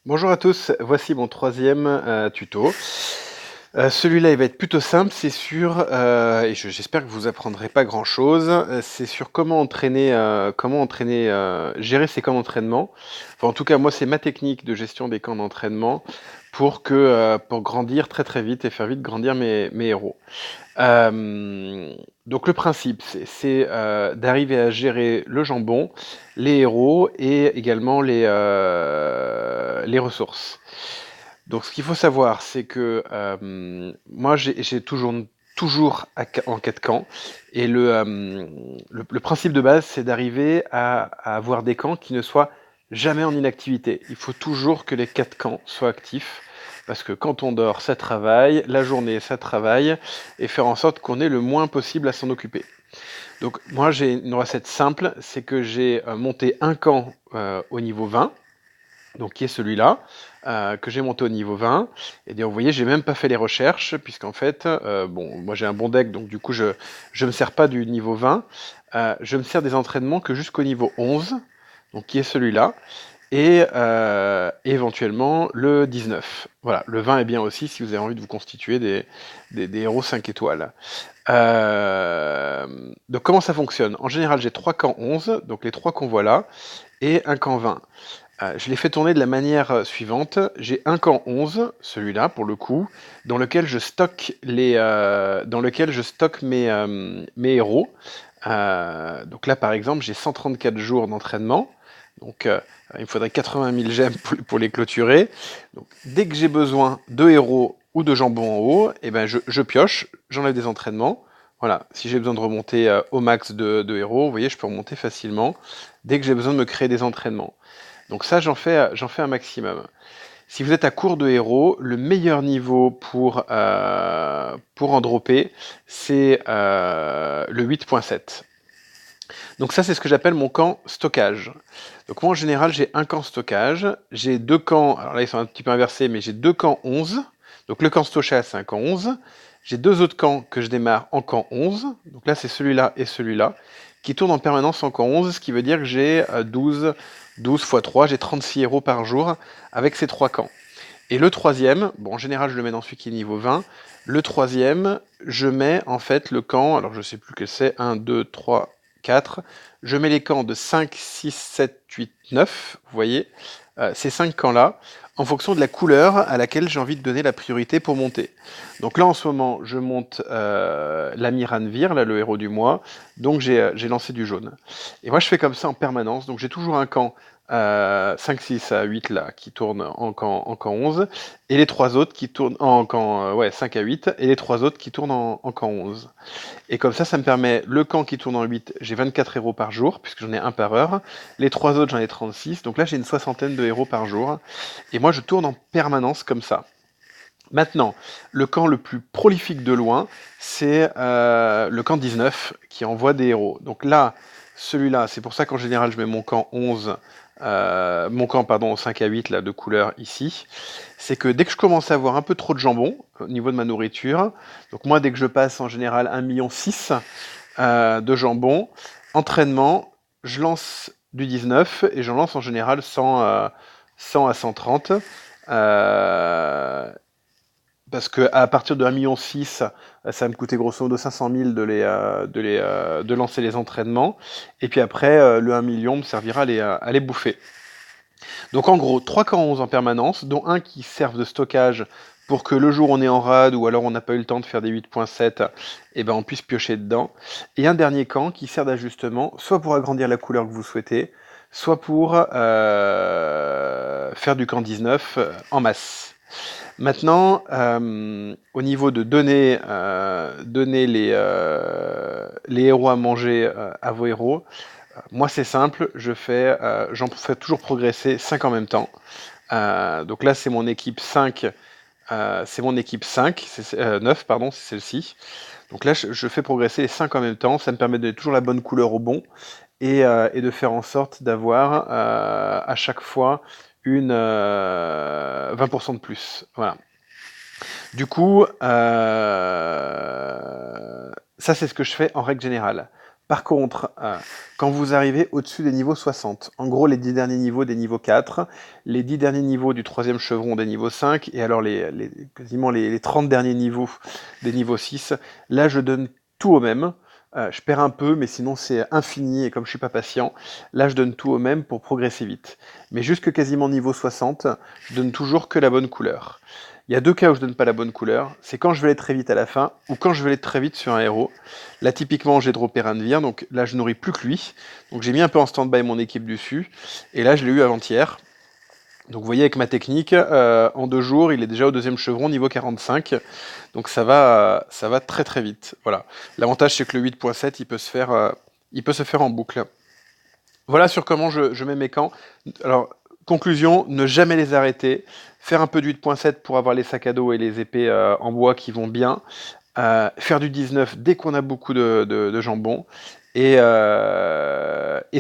Bonjour à tous, voici mon troisième tuto. Celui-là, il va être plutôt simple, c'est sur, et j'espère que vous apprendrez pas grand-chose, c'est sur gérer ses camps d'entraînement. Enfin, en tout cas, moi, c'est ma technique de gestion des camps d'entraînement pour grandir très très vite et faire vite grandir mes héros. Euh, donc le principe, c'est d'arriver à gérer le jambon, les héros et également les ressources. Donc ce qu'il faut savoir, c'est que moi j'ai toujours en 4 camps et le principe de base, c'est d'arriver à avoir des camps qui ne soient jamais en inactivité. Il faut toujours que les 4 camps soient actifs. Parce que quand on dort, ça travaille, la journée, ça travaille, et faire en sorte qu'on ait le moins possible à s'en occuper. Donc moi j'ai une recette simple, c'est que j'ai monté un camp au niveau 20, donc qui est celui-là, que j'ai monté au niveau 20. Et bien vous voyez, j'ai même pas fait les recherches, puisqu'en fait, bon, moi j'ai un bon deck, donc du coup je me sers pas du niveau 20, je me sers des entraînements que jusqu'au niveau 11, donc qui est celui-là, et éventuellement le 19. Voilà, le 20 est bien aussi si vous avez envie de vous constituer des héros 5 étoiles. Donc comment ça fonctionne? En général, j'ai 3 camps 11, donc les 3 qu'on voit là, et un camp 20. Je l'ai fait tourner de la manière suivante. J'ai un camp 11, celui-là pour le coup, dans lequel je stocke mes héros. Donc là, par exemple, j'ai 134 jours d'entraînement. Donc il me faudrait 80 000 gemmes pour les clôturer. Donc dès que j'ai besoin de héros ou de jambon en haut, eh ben je pioche, j'enlève des entraînements. Voilà, si j'ai besoin de remonter au max de héros, vous voyez, je peux remonter facilement dès que j'ai besoin de me créer des entraînements. Donc ça, j'en fais un maximum. Si vous êtes à court de héros, le meilleur niveau pour en dropper, c'est le 8.7. Donc ça, c'est ce que j'appelle mon camp stockage. Donc moi, en général, j'ai un camp stockage, j'ai deux camps, alors là, ils sont un petit peu inversés, mais j'ai deux camps 11. Donc le camp stockage, c'est un camp 11. J'ai deux autres camps que je démarre en camp 11. Donc là, c'est celui-là et celui-là, qui tournent en permanence en camp 11, ce qui veut dire que j'ai 12 x 3, j'ai 36 héros par jour avec ces trois camps. Et le troisième, bon, en général, je le mets dans celui qui est niveau 20. Le troisième, je mets en fait le camp, alors je sais plus que c'est, 1, 2, 3, 4. Je mets les camps de 5, 6, 7, 8, 9, vous voyez, ces 5 camps-là, en fonction de la couleur à laquelle j'ai envie de donner la priorité pour monter. Donc là, en ce moment, je monte l'ami Ranvir, là, le héros du mois, donc j'ai lancé du jaune. Et moi, je fais comme ça en permanence, donc j'ai toujours un camp 5, 6 à 8 là qui tournent en camp 11 et les trois autres qui tournent en camp 5 à 8 et les trois autres qui tournent en camp 11. Et comme ça me permet le camp qui tourne en 8, j'ai 24 héros par jour puisque j'en ai un par heure. Les trois autres j'en ai 36, donc là j'ai une soixantaine de héros par jour et moi je tourne en permanence comme ça. Maintenant, le camp le plus prolifique de loin, c'est le camp 19 qui envoie des héros. Donc là, celui-là, c'est pour ça qu'en général je mets mon camp 11, mon camp pardon 5 à 8 là, de couleur ici. C'est que dès que je commence à avoir un peu trop de jambon au niveau de ma nourriture, donc moi dès que je passe en général 1,6 million de jambon, entraînement, je lance du 19 et j'en lance en général 100 à 130. Euh, Parce que à partir de 1,6 million, ça va me coûter grosso modo 500 000 de lancer les entraînements. Et puis après, le 1 million me servira à les bouffer. Donc en gros, 3 camps 11 en permanence, dont un qui servent de stockage pour que le jour où on est en rade ou alors on n'a pas eu le temps de faire des 8.7, et ben on puisse piocher dedans. Et un dernier camp qui sert d'ajustement, soit pour agrandir la couleur que vous souhaitez, soit pour faire du camp 19 en masse. Maintenant, au niveau de donner les héros à manger à vos héros, moi c'est simple, j'en fais toujours progresser 5 en même temps. Donc là c'est mon équipe 5, c'est mon équipe 5, 9 pardon, c'est celle-ci. Donc là je fais progresser les 5 en même temps, ça me permet de donner toujours la bonne couleur au bon et de faire en sorte d'avoir à chaque fois une 20% de plus. Voilà. Du coup, ça c'est ce que je fais en règle générale. Par contre, quand vous arrivez au-dessus des niveaux 60, en gros les 10 derniers niveaux des niveaux 4, les 10 derniers niveaux du troisième chevron des niveaux 5, et alors quasiment les 30 derniers niveaux des niveaux 6, là je donne tout au même. Je perds un peu, mais sinon c'est infini, et comme je suis pas patient, là je donne tout au même pour progresser vite. Mais jusque quasiment niveau 60, je donne toujours que la bonne couleur. Il y a deux cas où je donne pas la bonne couleur, c'est quand je vais aller très vite à la fin, ou quand je vais aller très vite sur un héros. Là, typiquement, j'ai droppé Ranvir, donc là, je nourris plus que lui. Donc j'ai mis un peu en stand-by mon équipe dessus. Et là, je l'ai eu avant-hier. Donc vous voyez, avec ma technique, en 2 jours, il est déjà au deuxième chevron, niveau 45. Donc ça va très très vite. Voilà. L'avantage, c'est que le 8.7, il peut se faire en boucle. Voilà sur comment je mets mes camps. Alors, conclusion, ne jamais les arrêter. Faire un peu du 8.7 pour avoir les sacs à dos et les épées en bois qui vont bien. Faire du 19 dès qu'on a beaucoup de jambon et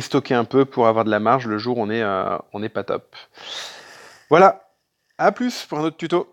stocker un peu pour avoir de la marge le jour où on est pas top. Voilà, à plus pour un autre tuto.